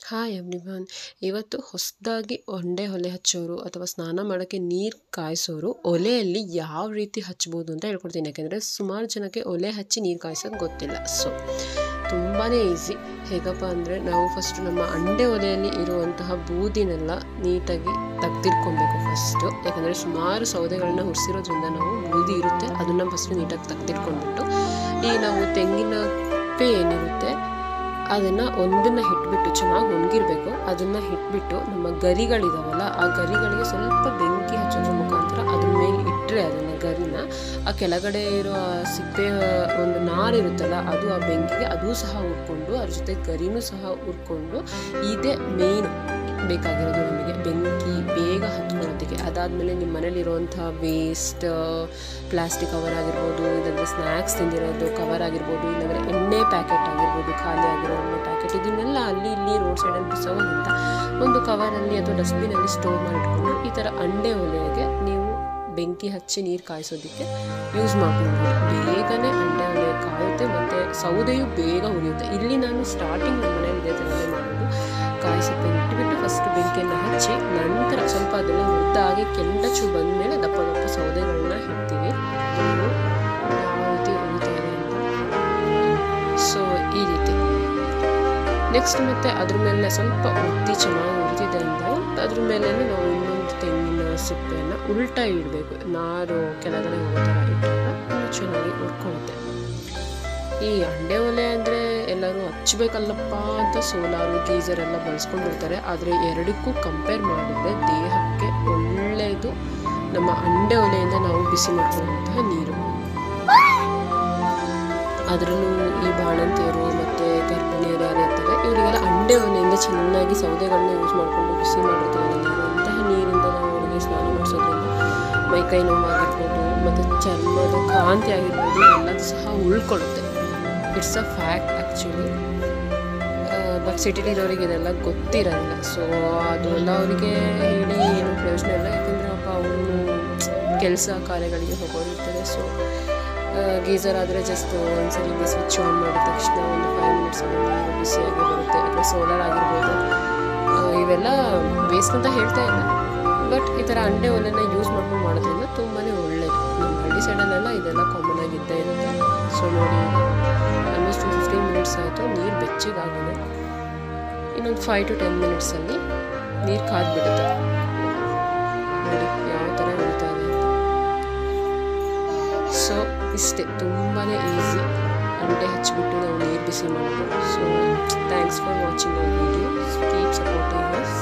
Hi everyone. ಇವತ್ತು ಹೊಸದಾಗಿ ಒಲೆ ಹಚ್ಚೋರು ಅಥವಾ ಸ್ನಾನ ಮಾಡೋಕ್ಕೆ ನೀರು ಕಾಯಿಸೋರು ಒಲೆಯಲ್ಲಿ ಯಾವ ರೀತಿ ಹಚ್ಬೋದು ಅಂತ ಹೇಳ್ಕೊಡ್ತೀನಿ. ಯಾಕೆಂದರೆ ಸುಮಾರು ಜನಕ್ಕೆ ಒಲೆ ಹಚ್ಚಿ ನೀರು ಕಾಯಿಸೋದು ಗೊತ್ತಿಲ್ಲ. ಸೊ ತುಂಬಾ ಈಸಿ. ಹೇಗಪ್ಪ ಅಂದರೆ ನಾವು ಫಸ್ಟು ನಮ್ಮ ಒಲೆಯಲ್ಲಿ ಇರುವಂತಹ ಬೂದಿನೆಲ್ಲ ನೀಟಾಗಿ ತೆಗ್ದಿಟ್ಕೊಬೇಕು ಫಸ್ಟು. ಯಾಕಂದರೆ ಸುಮಾರು ಸೌದೆಗಳನ್ನ ಹುರಿಸಿರೋದ್ರಿಂದ ನಾವು ಬೂದಿ ಇರುತ್ತೆ, ಅದನ್ನು ಫಸ್ಟು ನೀಟಾಗಿ ತೆಗ್ದಿಟ್ಕೊಂಡ್ಬಿಟ್ಟು ಈ ನಾವು ತೆಂಗಿನ ಪೇ ಏನಿರುತ್ತೆ ಅದನ್ನು ಒಂದನ್ನು ಹಿಟ್ಬಿಟ್ಟು ಚೆನ್ನಾಗಿ ಒಣಗಿರಬೇಕು. ಅದನ್ನು ಹಿಟ್ಬಿಟ್ಟು ನಮ್ಮ ಗರಿಗಳಿದಾವಲ್ಲ ಆ ಗರಿಗಳಿಗೆ ಸ್ವಲ್ಪ ಬೆಂಕಿ ಹಚ್ಚೋದ್ರ ಮುಖಾಂತರ ಅದ್ರ ಮೇಲೆ ಇಟ್ಟರೆ ಅದನ್ನು ಗರಿನ ಆ ಕೆಳಗಡೆ ಇರೋ ಸಿಪ್ಪೆ ಒಂದು ನಾರಿರುತ್ತಲ್ಲ ಅದು ಆ ಬೆಂಕಿಗೆ ಅದು ಸಹ ಉರ್ಕೊಂಡು ಅದ್ರ ಜೊತೆ ಗರಿನೂ ಸಹ ಉರ್ಕೊಂಡು ಇದೇ ಮೇನ್ ಬೇಕಾಗಿರೋದು ನಮಗೆ ಬೆಂಕಿ ಬೇಗ ಹತ್ಕೊಳ್ಳೋದಕ್ಕೆ. ಅದಾದಮೇಲೆ ನಿಮ್ಮ ಮನೇಲಿರುವಂಥ ವೇಸ್ಟ್ ಪ್ಲಾಸ್ಟಿಕ್ ಕವರ್ ಆಗಿರ್ಬೋದು, ಇಲ್ಲಾಂದರೆ ಸ್ನ್ಯಾಕ್ಸ್ ತಿಂದಿರೋದು ಕವರ್ ಆಗಿರ್ಬೋದು, ಇಲ್ಲಾಂದರೆ ಎಣ್ಣೆ ಪ್ಯಾಕೆಟ್ ಆಗಿರ್ಬೋದು, ಖಾಲಿ ಆಗಿರೋ ಎಣ್ಣೆ ಪ್ಯಾಕೆಟ್, ಇದನ್ನೆಲ್ಲ ಅಲ್ಲಿ ಇಲ್ಲಿ ರೋಡ್ ಸೈಡಲ್ಲಿ ಬಿಸೋಗೋದ್ರಿಂದ ಒಂದು ಕವರಲ್ಲಿ ಅಥವಾ ಡಸ್ಟ್ಬಿನಲ್ಲಿ ಸ್ಟೋರ್ ಮಾಡಿಟ್ಕೊಂಡು ಈ ಥರ ಒಲೆಗೆ ನೀವು ಬೆಂಕಿ ಹಚ್ಚಿ ನೀರು ಕಾಯಿಸೋದಕ್ಕೆ ಯೂಸ್ ಮಾಡ್ಕೊಳ್ಬೋದು. ಬೇಗನೆ ಒಲೆ ಕಾಯುತ್ತೆ ಮತ್ತು ಸೌದೆಯು ಬೇಗ ಉರಿಯುತ್ತೆ. ಇಲ್ಲಿ ನಾನು ಸ್ಟಾರ್ಟಿಂಗ್ ನಮ್ಮ ಮನೇಲಿ ಇದೇ ಥರನೇ ಮಾಡೋದು. ಕಾಯಿಸಕ್ಕೆ ಇಟ್ಬಿಟ್ಟು ಫಸ್ಟ್ ಬೆಂಕಿಯನ್ನು ಹಚ್ಚಿ ನಂತರ ಸ್ವಲ್ಪ ಅದೆಲ್ಲ ಮುದ್ದಾಗಿ ಕೆಂಡಚ್ಚು ಬಂದಮೇಲೆ ದಪ್ಪ ದಪ್ಪ ಸೌದೆಗಳನ್ನ ಇಡ್ತೀವಿ. ಯಾವ ರೀತಿ ಉರಿತಾ ಇದೆ ಅಂತ. ಸೊ ಈ ರೀತಿ ನೆಕ್ಸ್ಟ್ ಮತ್ತೆ ಅದ್ರ ಮೇಲೆ ಸ್ವಲ್ಪ ಉದ್ದಿ ಚೆನ್ನಾಗಿ ಉರಿದಿದೆ ಅಂದರೆ ಅದ್ರ ಮೇಲೆ ನಾವು ಇನ್ನೊಂದು ತೆಂಗಿನ ಸಿಪ್ಪೆಯನ್ನು ಉಲ್ಟಾ ಇಡಬೇಕು. ನಾರು ಕೆಳಗಡೆ ಹೋಗೋ ಥರ ಇಟ್ಟಾಗ ಚೆನ್ನಾಗಿ ಉರ್ಕೊಳ್ಳುತ್ತೆ. ಈ ಒಲೆ ಅಂದರೆ ಎಲ್ಲರೂ ಹಚ್ಚಬೇಕಲ್ಲಪ್ಪ ಅಂತ ಸೋಲಾರು ಗೀಸರ್ ಎಲ್ಲ ಬಳಸ್ಕೊಂಡಿರ್ತಾರೆ. ಆದರೆ ಎರಡಕ್ಕೂ ಕಂಪೇರ್ ಮಾಡಿದ್ರೆ ದೇಹಕ್ಕೆ ಒಳ್ಳೆಯದು ನಮ್ಮ ಒಲೆಯಿಂದ ನಾವು ಬಿಸಿ ಮಾಡ್ಕೊಳ್ಳುವಂತಹ ನೀರು. ಅದರಲ್ಲೂ ಈ ಬಾಣಂತಿಯರು ಮತ್ತು ಗರ್ಭಿಣಿಯರು ಯಾರು ಇರ್ತಾರೆ ಇವರಿಗೆಲ್ಲ ಒಲೆಯಿಂದ ಚೆನ್ನಾಗಿ ಸೌದೆಗಳನ್ನ ಯೂಸ್ ಮಾಡಿಕೊಂಡು ಬಿಸಿ ಮಾಡಿರ್ತೀವಲ್ಲ ನೀರು, ಅಂತಹ ನೀರಿಂದ ನಾವು ಅವರಿಗೆ ಸ್ನಾನ ಮಾಡಿಸೋದ್ರಿಂದ ಮೈಕೈ ನೋವಾಗಿರ್ಬೋದು ಮತ್ತು ಚರ್ಮದ ಕಾಂತಿ ಆಗಿರ್ಬೋದು ಎಲ್ಲದೂ ಸಹ ಉಳ್ಕೊಳ್ಳುತ್ತೆ. It's a fact actually. But ಸಿಟಿಲಿರೋರಿಗೆ ಇದೆಲ್ಲ ಗೊತ್ತಿರೋದಿಲ್ಲ. ಸೊ ಅದೆಲ್ಲ ಅವರಿಗೆ ಹೇಳಿ ಏನು ಪ್ರಯೋಜನ ಇಲ್ಲ. ಯಾಕೆಂದರೆ ಅವರು ಕೆಲಸ ಕಾರ್ಯಗಳಿಗೆ ಹೋಗೋರಿರ್ತಾರೆ. ಸೊ ಗೀಸರ್ ಆದರೆ ಜಸ್ಟ್ ಒಂದ್ಸರಿ ಸ್ವಿಚ್ ಆನ್ ಮಾಡಿದ ತಕ್ಷಣ ಒಂದು 5 ಮಿನಿಟ್ಸಲ್ಲಿ ನೀರು ಬಿಸಿಯಾಗಿ ಬರುತ್ತೆ. ಅಥವಾ ಸೋಲಾರ್ ಆಗಿರ್ಬೋದು. ಇವೆಲ್ಲ ವೇಸ್ಟ್ ಅಂತ ಹೇಳ್ತಾ ಇಲ್ಲ, ಬಟ್ ಈ ಥರ ಒಲೆನ ಯೂಸ್ ಮಾಡ್ಕೊಂಡು ಮಾಡೋದ್ರಿಂದ ತುಂಬಾ ಒಳ್ಳೆಯದು. ನಮ್ಮ ಹಳ್ಳಿ ಸೈಡಲ್ಲೆಲ್ಲ ಇದೆಲ್ಲ ಕಾಮನ್ ಆಗಿದ್ದೇ ಇರುತ್ತೆ. ಸೊ ನೋಡಿ, ಆಲ್ಮೋಸ್ಟ್ 15 ಮಿನಿಟ್ಸ್ ಆಯಿತು, ನೀರು ಬೆಚ್ಚಗಾಗಿದೆ. ಇನ್ನೊಂದು 5 to 10 ಮಿನಿಟ್ಸಲ್ಲಿ ನೀರು ಕಾದ್ಬಿಡುತ್ತೆ. ನೋಡಿ ಯಾವ ಥರ ಉಳಿತಾ ಇದೆ ಅಂತ. ಸೊ ಇಷ್ಟೇ, ತುಂಬಾ ಈಸಿ. ಹಚ್ಚಿಬಿಟ್ಟು ನಾವು ನೀರು ಬಿಸಿ ಮಾಡ್ಬೋದು. So thanks for watching our video. Keep supporting us.